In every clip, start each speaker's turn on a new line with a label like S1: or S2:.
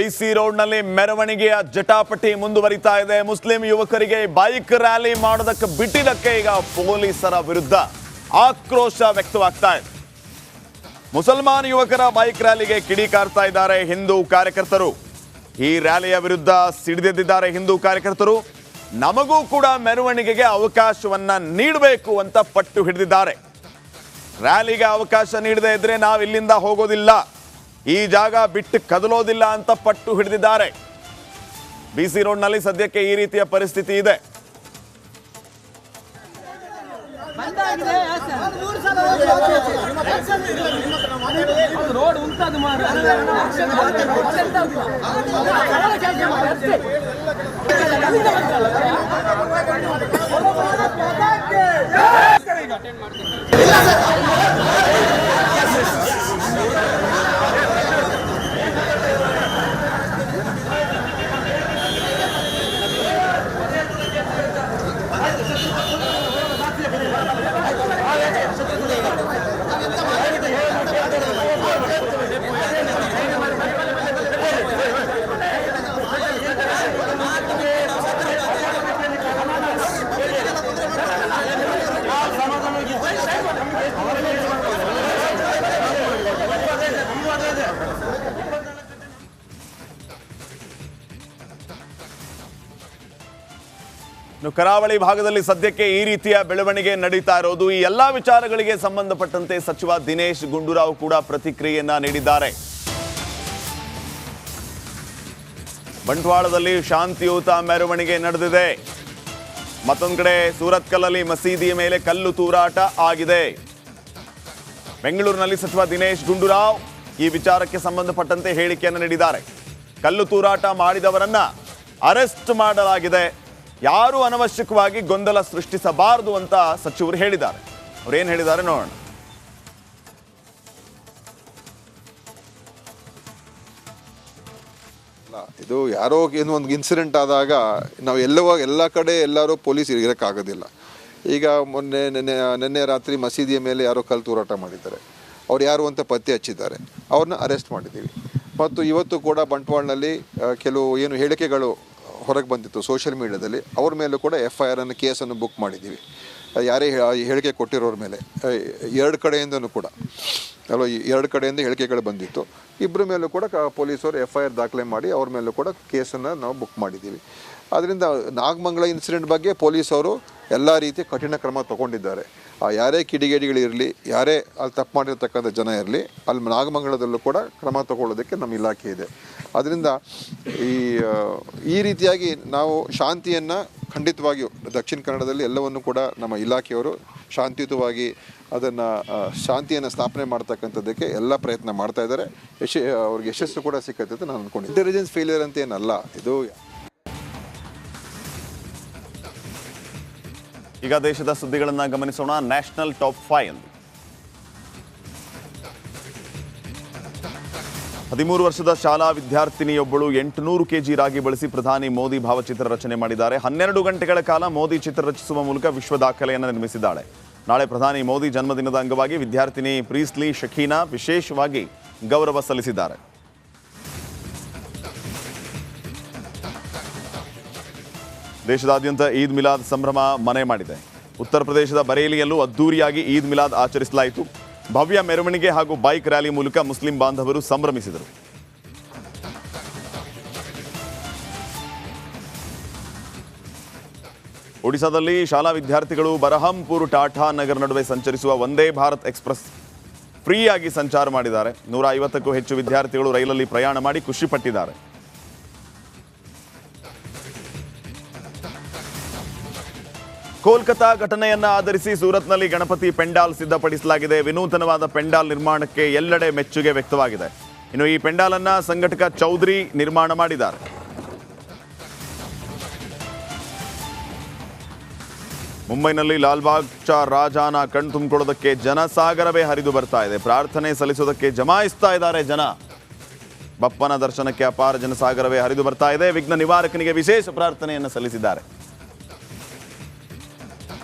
S1: ಬಿಸಿ ರೋಡ್ನಲ್ಲಿ ಮೆರವಣಿಗೆಯ ಜಟಾಪಟಿ ಮುಂದುವರಿತಾ ಇದೆ. ಮುಸ್ಲಿಂ ಯುವಕರಿಗೆ ಬೈಕ್ ರ್ಯಾಲಿ ಮಾಡೋದಕ್ಕೆ ಬಿಟ್ಟಿದ್ದಕ್ಕೆ ಈಗ ಪೊಲೀಸರ ವಿರುದ್ಧ ಆಕ್ರೋಶ ವ್ಯಕ್ತವಾಗ್ತಾ ಇದೆ. ಮುಸಲ್ಮಾನ್ ಯುವಕರ ಬೈಕ್ ರ್ಯಾಲಿಗೆ ಕಿಡಿಕಾರ್ತಾ ಇದ್ದಾರೆ ಹಿಂದೂ ಕಾರ್ಯಕರ್ತರು. ಈ ರ್ಯಾಲಿಯ ವಿರುದ್ಧ ಸಿಡಿದೆದ್ದಿದ್ದಾರೆ ಹಿಂದೂ ಕಾರ್ಯಕರ್ತರು. ನಮಗೂ ಕೂಡ ಮೆರವಣಿಗೆಗೆ ಅವಕಾಶವನ್ನ ನೀಡಬೇಕು ಅಂತ ಪಟ್ಟು ಹಿಡಿದಿದ್ದಾರೆ. ರ್ಯಾಲಿಗೆ ಅವಕಾಶ ನೀಡದೇ ಇದ್ರೆ ನಾವು ಇಲ್ಲಿಂದ ಹೋಗೋದಿಲ್ಲ, ಈ ಜಾಗ ಬಿಟ್ಟು ಕದಲೋದಿಲ್ಲ ಅಂತ ಪಟ್ಟು ಹಿಡಿದಿದ್ದಾರೆ. ಬಿಸಿ ರೋಡ್ನಲ್ಲಿ ಸದ್ಯಕ್ಕೆ ಈ ರೀತಿಯ ಪರಿಸ್ಥಿತಿ ಇದೆ. ಕರಾವಳಿ ಭಾಗದಲ್ಲಿ ಸದ್ಯಕ್ಕೆ ಈ ರೀತಿಯ ಬೆಳವಣಿಗೆ ನಡೀತಾ ಇರೋದು. ಈ ಎಲ್ಲಾ ವಿಚಾರಗಳಿಗೆ ಸಂಬಂಧಪಟ್ಟಂತೆ ಸಚಿವ ದಿನೇಶ್ ಗುಂಡೂರಾವ್ ಕೂಡ ಪ್ರತಿಕ್ರಿಯೆಯನ್ನ ನೀಡಿದ್ದಾರೆ. ಬಂಟ್ವಾಳದಲ್ಲಿ ಶಾಂತಿಯುತ ಮೆರವಣಿಗೆ ನಡೆದಿದೆ. ಮತ್ತೊಂದು ಕಡೆ ಸೂರತ್ಕಲ್ಲಲ್ಲಿ ಮಸೀದಿಯ ಮೇಲೆ ಕಲ್ಲು ತೂರಾಟ ಆಗಿದೆ. ಬೆಂಗಳೂರಿನಲ್ಲಿ ಸಚಿವ ದಿನೇಶ್ ಗುಂಡೂರಾವ್ ಈ ವಿಚಾರಕ್ಕೆ ಸಂಬಂಧಪಟ್ಟಂತೆ ಹೇಳಿಕೆಯನ್ನು ನೀಡಿದ್ದಾರೆ. ಕಲ್ಲು ತೂರಾಟ ಮಾಡಿದವರನ್ನ ಅರೆಸ್ಟ್ ಮಾಡಲಾಗಿದೆ, ಯಾರು ಅನವಶ್ಯಕವಾಗಿ ಗೊಂದಲ ಸೃಷ್ಟಿಸಬಾರದು ಅಂತ ಸಚಿವರು ಹೇಳಿದ್ದಾರೆ. ಅವ್ರೇನು ಹೇಳಿದ್ದಾರೆ ನೋಡೋಣ.
S2: ಇದು ಯಾರೋ ಏನೋ ಒಂದು ಇನ್ಸಿಡೆಂಟ್ ಆದಾಗ ನಾವು ಎಲ್ಲ ಕಡೆ ಎಲ್ಲರೂ ಪೊಲೀಸ್ ಇರೋಕ್ಕಾಗೋದಿಲ್ಲ. ಈಗ ನಿನ್ನೆ ರಾತ್ರಿ ಮಸೀದಿಯ ಮೇಲೆ ಯಾರೋ ಕಲ್ಲು ತೂರಾಟ ಮಾಡಿದ್ದಾರೆ, ಅವ್ರು ಯಾರು ಅಂತ ಪತ್ತೆ ಹಚ್ಚಿದ್ದಾರೆ, ಅವ್ರನ್ನ ಅರೆಸ್ಟ್ ಮಾಡಿದ್ದೀವಿ. ಮತ್ತು ಇವತ್ತು ಕೂಡ ಬಂಟ್ವಾಳನಲ್ಲಿ ಕೆಲವು ಏನು ಹೇಳಿಕೆಗಳು ಹೊರಗೆ ಬಂದಿತ್ತು ಸೋಷಿಯಲ್ ಮೀಡಿಯಾದಲ್ಲಿ, ಅವ್ರ ಮೇಲೂ ಕೂಡ FIR ಕೇಸನ್ನು ಬುಕ್ ಮಾಡಿದ್ದೀವಿ. ಯಾರೇ ಹೇಳಿಕೆ ಕೊಟ್ಟಿರೋರ ಮೇಲೆ ಎರಡು ಕಡೆಯಿಂದನೂ ಕೂಡ ಹೇಳಿಕೆಗಳು ಬಂದಿತ್ತು. ಇಬ್ಬರ ಮೇಲೂ ಕೂಡ ಪೊಲೀಸರು FIR ದಾಖಲೆ ಮಾಡಿ ಅವ್ರ ಮೇಲೂ ಕೂಡ ಕೇಸನ್ನು ನಾವು ಬುಕ್ ಮಾಡಿದ್ದೀವಿ. ಅದರಿಂದ ನಾಗಮಂಗಲ ಇನ್ಸಿಡೆಂಟ್ ಬಗ್ಗೆ ಪೊಲೀಸವರು ಎಲ್ಲ ರೀತಿಯ ಕಠಿಣ ಕ್ರಮ ತಗೊಂಡಿದ್ದಾರೆ. ಯಾರೇ ಕಿಡಿಗೇಡಿಗಳಿರಲಿ, ಯಾರೇ ಅಲ್ಲಿ ತಪ್ಪು ಮಾಡಿರ್ತಕ್ಕಂಥ ಜನ ಇರಲಿ, ಅಲ್ಲಿ ನಾಗಮಂಗಲದಲ್ಲೂ ಕೂಡ ಕ್ರಮ ತಗೊಳ್ಳೋದಕ್ಕೆ ನಮ್ಮ ಇಲಾಖೆ ಇದೆ. ಅದರಿಂದ ಈ ರೀತಿಯಾಗಿ ನಾವು ಶಾಂತಿಯನ್ನು ಖಂಡಿತವಾಗಿಯೂ ದಕ್ಷಿಣ ಕನ್ನಡದಲ್ಲಿ ಎಲ್ಲವನ್ನು ಕೂಡ ನಮ್ಮ ಇಲಾಖೆಯವರು ಶಾಂತಿಯುತವಾಗಿ ಶಾಂತಿಯನ್ನು ಸ್ಥಾಪನೆ ಮಾಡ್ತಕ್ಕಂಥದ್ದಕ್ಕೆ ಎಲ್ಲ ಪ್ರಯತ್ನ ಮಾಡ್ತಾ ಇದ್ದಾರೆ. ಅವ್ರಿಗೆ ಯಶಸ್ಸು ಕೂಡ ಸಿಕ್ಕತ್ತೆ ಅಂತ ನಾನು ಅಂದ್ಕೊಂಡಿದ್ದೆ. ಇಂಟೆಲಿಜೆನ್ಸ್ ಫೇಲಿಯರ್ ಅಂತ ಏನಲ್ಲ ಇದು.
S1: ಈಗ ದೇಶದ ಸುದ್ದಿಗಳನ್ನು ಗಮನಿಸೋಣ. ನ್ಯಾಷನಲ್ ಟಾಪ್ 5 ಎಂದು 13 ವರ್ಷದ ಶಾಲಾ ವಿದ್ಯಾರ್ಥಿನಿಯೊಬ್ಬಳು 800 kg ರಾಗಿ ಬಳಸಿ ಪ್ರಧಾನಿ ಮೋದಿ ಭಾವಚಿತ್ರ ರಚನೆ ಮಾಡಿದ್ದಾರೆ. 12 ಗಂಟೆಗಳ ಕಾಲ ಮೋದಿ ಚಿತ್ರ ರಚಿಸುವ ಮೂಲಕ ವಿಶ್ವ ದಾಖಲೆಯನ್ನು ನಿರ್ಮಿಸಿದ್ದಾಳೆ. ನಾಳೆ ಪ್ರಧಾನಿ ಮೋದಿ ಜನ್ಮದಿನದ ಅಂಗವಾಗಿ ವಿದ್ಯಾರ್ಥಿನಿ ಪ್ರೀಸ್ಲಿ ಶಕೀನಾ ವಿಶೇಷವಾಗಿ ಗೌರವ ಸಲ್ಲಿಸಿದ್ದಾರೆ. ದೇಶದಾದ್ಯಂತ ಈದ್ ಮಿಲಾದ್ ಸಂಭ್ರಮ ಮನೆ ಮಾಡಿದೆ. ಉತ್ತರ ಪ್ರದೇಶದ ಬರೇಲಿಯಲ್ಲೂ ಅದ್ದೂರಿಯಾಗಿ ಈದ್ ಮಿಲಾದ್ ಆಚರಿಸಲಾಯಿತು. ಭವ್ಯ ಮೆರವಣಿಗೆ ಹಾಗೂ ಬೈಕ್ ರ್ಯಾಲಿ ಮೂಲಕ ಮುಸ್ಲಿಂ ಬಾಂಧವರು ಸಂಭ್ರಮಿಸಿದರು. ಒಡಿಶಾದಲ್ಲಿ ಶಾಲಾ ವಿದ್ಯಾರ್ಥಿಗಳು ಬರಹಂಪುರ್ ಟಾಟಾ ನಗರ್ ನಡುವೆ ಸಂಚರಿಸುವ ವಂದೇ ಭಾರತ್ ಎಕ್ಸ್ಪ್ರೆಸ್ ಫ್ರೀಯಾಗಿ ಸಂಚಾರ ಮಾಡಿದ್ದಾರೆ. 150ಕ್ಕೂ ಹೆಚ್ಚು ವಿದ್ಯಾರ್ಥಿಗಳು ರೈಲಲ್ಲಿ ಪ್ರಯಾಣ ಮಾಡಿ ಖುಷಿಪಟ್ಟಿದ್ದಾರೆ. ಕೋಲ್ಕತಾ ಘಟನೆಯನ್ನ ಆಧರಿಸಿ ಸೂರತ್ನಲ್ಲಿ ಗಣಪತಿ ಪೆಂಡಾಲ್ ಸಿದ್ಧಪಡಿಸಲಾಗಿದೆ. ವಿನೂತನವಾದ ಪೆಂಡಾಲ್ ನಿರ್ಮಾಣಕ್ಕೆ ಎಲ್ಲೆಡೆ ಮೆಚ್ಚುಗೆ ವ್ಯಕ್ತವಾಗಿದೆ. ಇನ್ನು ಈ ಪೆಂಡಾಲ್ ಅನ್ನ ಸಂಘಟಕ ಚೌಧರಿ ನಿರ್ಮಾಣ ಮಾಡಿದ್ದಾರೆ. ಮುಂಬೈನಲ್ಲಿ ಲಾಲ್ಬಾಗ್ ಚಾ ರಾಜಾನ ಕಣ್ ತುಂಬಿಕೊಳ್ಳೋದಕ್ಕೆ ಜನಸಾಗರವೇ ಹರಿದು ಬರ್ತಾ ಇದೆ. ಪ್ರಾರ್ಥನೆ ಸಲ್ಲಿಸೋದಕ್ಕೆ ಜಮಾಯಿಸ್ತಾ ಇದ್ದಾರೆ ಜನ. ಬಪ್ಪನ ದರ್ಶನಕ್ಕೆ ಅಪಾರ ಜನಸಾಗರವೇ ಹರಿದು ಬರ್ತಾ ಇದೆ. ವಿಘ್ನ ನಿವಾರಕನಿಗೆ ವಿಶೇಷ ಪ್ರಾರ್ಥನೆಯನ್ನು ಸಲ್ಲಿಸಿದ್ದಾರೆ.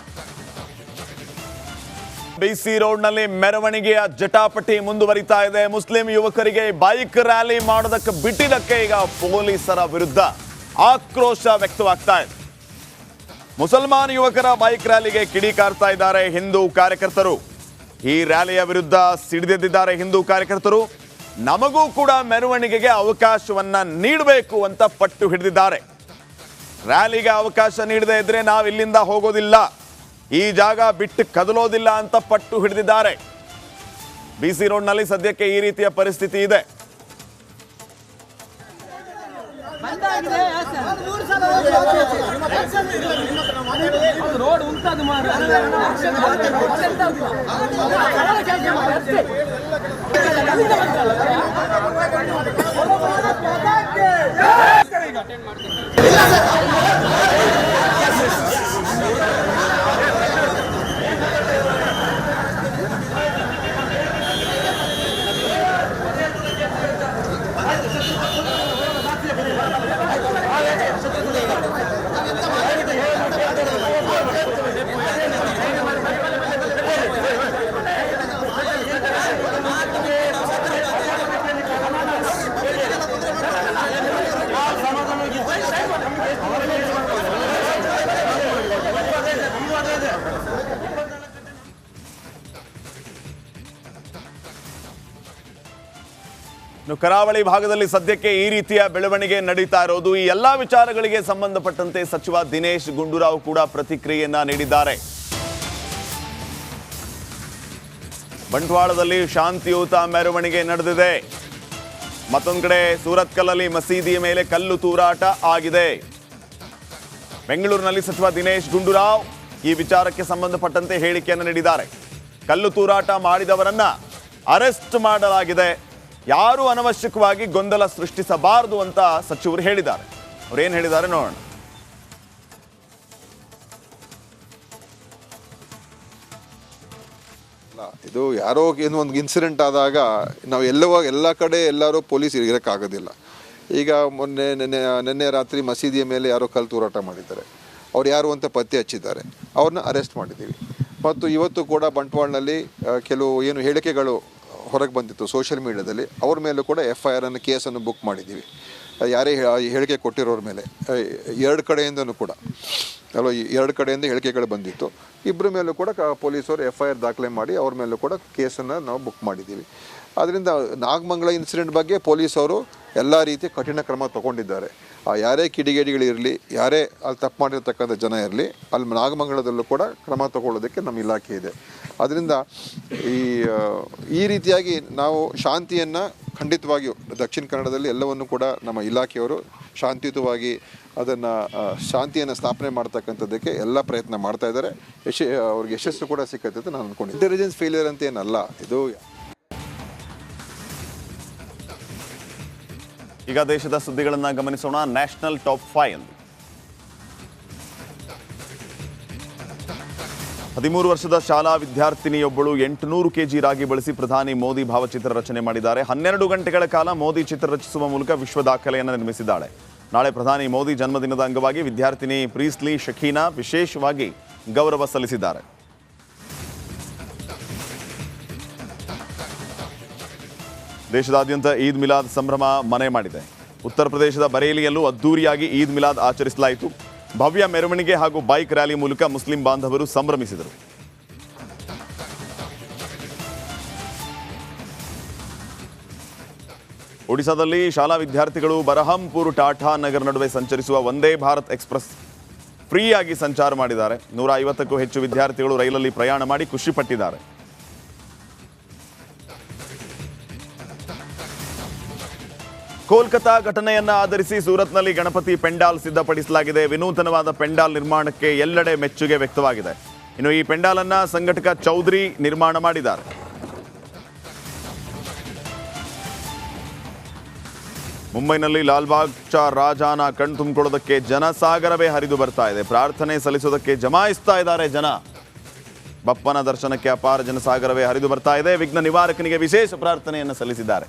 S1: ಬಿಸಿ ರೋಡ್ನಲ್ಲಿ ಮೆರವಣಿಗೆಯ ಜಟಾಪಟಿ ಮುಂದುವರಿತಾ ಇದೆ. ಮುಸ್ಲಿಂ ಯುವಕರಿಗೆ ಬೈಕ್ ರ್ಯಾಲಿ ಮಾಡೋದಕ್ಕೆ ಬಿಟ್ಟಿದ್ದಕ್ಕೆ ಈಗ ಪೊಲೀಸರ ವಿರುದ್ಧ ಆಕ್ರೋಶ ವ್ಯಕ್ತವಾಗ್ತಾ ಇದೆ. ಮುಸಲ್ಮಾನ್ ಯುವಕರ ಬೈಕ್ ರ್ಯಾಲಿಗೆ ಕಿಡಿಕಾರ್ತಾ ಇದ್ದಾರೆ ಹಿಂದೂ ಕಾರ್ಯಕರ್ತರು. ಈ ರ್ಯಾಲಿಯ ವಿರುದ್ಧ ಸಿಡಿದೆದ್ದಿದ್ದಾರೆ ಹಿಂದೂ ಕಾರ್ಯಕರ್ತರು. ನಮಗೂ ಕೂಡ ಮೆರವಣಿಗೆಗೆ ಅವಕಾಶವನ್ನ ನೀಡಬೇಕು ಅಂತ ಪಟ್ಟು ಹಿಡಿದಿದ್ದಾರೆ. ರ್ಯಾಲಿಗೆ ಅವಕಾಶ ನೀಡದೇ ಇದ್ರೆ ನಾವು ಇಲ್ಲಿಂದ ಹೋಗೋದಿಲ್ಲ, ಈ ಜಾಗ ಬಿಟ್ಟು ಕದಲೋದಿಲ್ಲ ಅಂತ ಪಟ್ಟು ಹಿಡಿದಿದ್ದಾರೆ. ಬಿಸಿ ರೋಡ್ನಲ್ಲಿ ಸದ್ಯಕ್ಕೆ ಈ ರೀತಿಯ ಪರಿಸ್ಥಿತಿ ಇದೆ.
S3: ರೋಡ್ ಉಂಟದು
S1: ಕರಾವಳಿ ಭಾಗದಲ್ಲಿ ಸದ್ಯಕ್ಕೆ ಈ ರೀತಿಯ ಬೆಳವಣಿಗೆ ನಡೀತಾ ಇರೋದು. ಈ ಎಲ್ಲಾ ವಿಚಾರಗಳಿಗೆ ಸಂಬಂಧಪಟ್ಟಂತೆ ಸಚಿವ ದಿನೇಶ್ ಗುಂಡೂರಾವ್ ಕೂಡ ಪ್ರತಿಕ್ರಿಯೆಯನ್ನ ನೀಡಿದ್ದಾರೆ. ಬಂಟ್ವಾಳದಲ್ಲಿ ಶಾಂತಿಯುತ ಮೆರವಣಿಗೆ ನಡೆದಿದೆ. ಮತ್ತೊಂದು ಕಡೆ ಸೂರತ್ಕಲ್ಲಲ್ಲಿ ಮಸೀದಿಯ ಮೇಲೆ ಕಲ್ಲು ತೂರಾಟ ಆಗಿದೆ. ಬೆಂಗಳೂರಿನಲ್ಲಿ ಸಚಿವ ದಿನೇಶ್ ಗುಂಡೂರಾವ್ ಈ ವಿಚಾರಕ್ಕೆ ಸಂಬಂಧಪಟ್ಟಂತೆ ಹೇಳಿಕೆಯನ್ನು ನೀಡಿದ್ದಾರೆ. ಕಲ್ಲು ತೂರಾಟ ಮಾಡಿದವರನ್ನ ಅರೆಸ್ಟ್ ಮಾಡಲಾಗಿದೆ, ಯಾರು ಅನವಶ್ಯಕವಾಗಿ ಗೊಂದಲ ಸೃಷ್ಟಿಸಬಾರದು ಅಂತ ಸಚಿವರು ಹೇಳಿದ್ದಾರೆ. ಅವ್ರೇನು ಹೇಳಿದ್ದಾರೆ ನೋಡೋಣ.
S2: ಇದು ಯಾರೋ ಏನೋ ಒಂದು ಇನ್ಸಿಡೆಂಟ್ ಆದಾಗ ನಾವು ಎಲ್ಲ ಕಡೆ ಎಲ್ಲರೂ ಪೊಲೀಸ್ ಇರೋಕ್ಕಾಗೋದಿಲ್ಲ. ಈಗ ನಿನ್ನೆ ರಾತ್ರಿ ಮಸೀದಿಯ ಮೇಲೆ ಯಾರೋ ಕಲ್ಲು ತೂರಾಟ ಮಾಡಿದ್ದಾರೆ, ಅವ್ರು ಯಾರು ಅಂತ ಪತ್ತೆ ಹಚ್ಚಿದ್ದಾರೆ, ಅವ್ರನ್ನ ಅರೆಸ್ಟ್ ಮಾಡಿದ್ದೀವಿ. ಮತ್ತು ಇವತ್ತು ಕೂಡ ಬಂಟ್ವಾಳನಲ್ಲಿ ಕೆಲವು ಏನು ಹೇಳಿಕೆಗಳು ಹೊರಗೆ ಬಂದಿತ್ತು ಸೋಷಿಯಲ್ ಮೀಡಿಯಾದಲ್ಲಿ, ಅವ್ರ ಮೇಲೂ ಕೂಡ FIR ಕೇಸನ್ನು ಬುಕ್ ಮಾಡಿದ್ದೀವಿ. ಯಾರೇ ಹೇಳಿಕೆ ಕೊಟ್ಟಿರೋರ ಮೇಲೆ ಎರಡು ಕಡೆಯಿಂದನೂ ಕೂಡ ಎರಡು ಕಡೆಯಿಂದ ಹೇಳಿಕೆಗಳು ಬಂದಿತ್ತು. ಇಬ್ಬರ ಮೇಲೂ ಕೂಡ ಪೊಲೀಸರು FIR ದಾಖಲೆ ಮಾಡಿ ಅವ್ರ ಮೇಲೂ ಕೂಡ ಕೇಸನ್ನು ನಾವು ಬುಕ್ ಮಾಡಿದ್ದೀವಿ. ಆದ್ದರಿಂದ ನಾಗಮಂಗಲ ಇನ್ಸಿಡೆಂಟ್ ಬಗ್ಗೆ ಪೊಲೀಸವರು ಎಲ್ಲ ರೀತಿ ಕಠಿಣ ಕ್ರಮ ತಗೊಂಡಿದ್ದಾರೆ. ಯಾರೇ ಕಿಡಿಗೇಡಿಗಳಿರಲಿ, ಯಾರೇ ಅಲ್ಲಿ ತಪ್ಪು ಮಾಡಿರ್ತಕ್ಕಂಥ ಜನ ಇರಲಿ, ಅಲ್ಲಿ ನಾಗಮಂಗಲದಲ್ಲೂ ಕೂಡ ಕ್ರಮ ತಗೊಳ್ಳೋದಕ್ಕೆ ನಮ್ಮ ಇಲಾಖೆ ಇದೆ. ಅದರಿಂದ ಈ ರೀತಿಯಾಗಿ ನಾವು ಶಾಂತಿಯನ್ನು ಖಂಡಿತವಾಗಿಯೂ ದಕ್ಷಿಣ ಕನ್ನಡದಲ್ಲಿ ಎಲ್ಲವನ್ನು ಕೂಡ ನಮ್ಮ ಇಲಾಖೆಯವರು ಶಾಂತಿಯುತವಾಗಿ ಅದನ್ನು ಶಾಂತಿಯನ್ನು ಸ್ಥಾಪನೆ ಮಾಡ್ತಕ್ಕಂಥದ್ದಕ್ಕೆ ಎಲ್ಲ ಪ್ರಯತ್ನ ಮಾಡ್ತಾ ಇದ್ದಾರೆ. ಅವ್ರಿಗೆ ಯಶಸ್ಸು ಕೂಡ ಸಿಕ್ಕತ್ತೆ ಅಂತ ನಾನು ಅಂದ್ಕೊಂಡಿದ್ದೆ. ಇಂಟೆಲಿಜೆನ್ಸ್ ಫೇಲಿಯರ್ ಅಂತ ಏನಲ್ಲ ಇದು.
S1: ಈಗ ದೇಶದ ಸುದ್ದಿಗಳನ್ನು ಗಮನಿಸೋಣ. ನ್ಯಾಷನಲ್ ಟಾಪ್ 5 ಎಂದು 13 ವರ್ಷದ ಶಾಲಾ ವಿದ್ಯಾರ್ಥಿನಿಯೊಬ್ಬಳು 800 kg ರಾಗಿ ಬಳಸಿ ಪ್ರಧಾನಿ ಮೋದಿ ಭಾವಚಿತ್ರ ರಚನೆ ಮಾಡಿದ್ದಾರೆ. 12 ಗಂಟೆಗಳ ಕಾಲ ಮೋದಿ ಚಿತ್ರ ರಚಿಸುವ ಮೂಲಕ ವಿಶ್ವ ದಾಖಲೆಯನ್ನು ನಿರ್ಮಿಸಿದ್ದಾಳೆ. ನಾಳೆ ಪ್ರಧಾನಿ ಮೋದಿ ಜನ್ಮದಿನದ ಅಂಗವಾಗಿ ವಿದ್ಯಾರ್ಥಿನಿ ಪ್ರೀಸ್ಲಿ ಶಕೀನಾ ವಿಶೇಷವಾಗಿ ಗೌರವ ಸಲ್ಲಿಸಿದ್ದಾರೆ. ದೇಶದಾದ್ಯಂತ ಈದ್ ಮಿಲಾದ್ ಸಂಭ್ರಮ ಮನೆ ಮಾಡಿದೆ. ಉತ್ತರ ಪ್ರದೇಶದ ಬರೇಲಿಯಲ್ಲೂ ಅದ್ದೂರಿಯಾಗಿ ಈದ್ ಮಿಲಾದ್ ಆಚರಿಸಲಾಯಿತು. ಭವ್ಯ ಮೆರವಣಿಗೆ ಹಾಗೂ ಬೈಕ್ ರ್ಯಾಲಿ ಮೂಲಕ ಮುಸ್ಲಿಂ ಬಾಂಧವರು ಸಂಭ್ರಮಿಸಿದರು. ಒಡಿಶಾದಲ್ಲಿ ಶಾಲಾ ವಿದ್ಯಾರ್ಥಿಗಳು ಬರಹಂಪುರ್ ಟಾಟಾ ನಗರ್ ನಡುವೆ ಸಂಚರಿಸುವ ವಂದೇ ಭಾರತ್ ಎಕ್ಸ್ಪ್ರೆಸ್ ಫ್ರೀಯಾಗಿ ಸಂಚಾರ ಮಾಡಿದ್ದಾರೆ. 150ಕ್ಕೂ ಹೆಚ್ಚು ವಿದ್ಯಾರ್ಥಿಗಳು ರೈಲಲ್ಲಿ ಪ್ರಯಾಣ ಮಾಡಿ ಖುಷಿಪಟ್ಟಿದ್ದಾರೆ. ಕೋಲ್ಕತಾ ಘಟನೆಯನ್ನ ಆಧರಿಸಿ ಸೂರತ್ನಲ್ಲಿ ಗಣಪತಿ ಪೆಂಡಾಲ್ ಸಿದ್ಧಪಡಿಸಲಾಗಿದೆ. ವಿನೂತನವಾದ ಪೆಂಡಾಲ್ ನಿರ್ಮಾಣಕ್ಕೆ ಎಲ್ಲೆಡೆ ಮೆಚ್ಚುಗೆ ವ್ಯಕ್ತವಾಗಿದೆ. ಇನ್ನು ಈ ಪೆಂಡಾಲ್ ಅನ್ನ ಸಂಘಟಕ ಚೌಧರಿ ನಿರ್ಮಾಣ ಮಾಡಿದ್ದಾರೆ. ಮುಂಬೈನಲ್ಲಿ ಲಾಲ್ಬಾಗ್ ಚಾ ರಾಜಾನ ಕಣ್ತುಂಬಿಕೊಳ್ಳೋದಕ್ಕೆ ಜನಸಾಗರವೇ ಹರಿದು ಬರ್ತಾ ಇದೆ. ಪ್ರಾರ್ಥನೆ ಸಲ್ಲಿಸೋದಕ್ಕೆ ಜಮಾಯಿಸ್ತಾ ಇದ್ದಾರೆ ಜನ. ಬಪ್ಪನ ದರ್ಶನಕ್ಕೆ ಅಪಾರ ಜನಸಾಗರವೇ ಹರಿದು ಬರ್ತಾ ಇದೆ. ವಿಘ್ನ ನಿವಾರಕನಿಗೆ ವಿಶೇಷ ಪ್ರಾರ್ಥನೆಯನ್ನು ಸಲ್ಲಿಸಿದ್ದಾರೆ.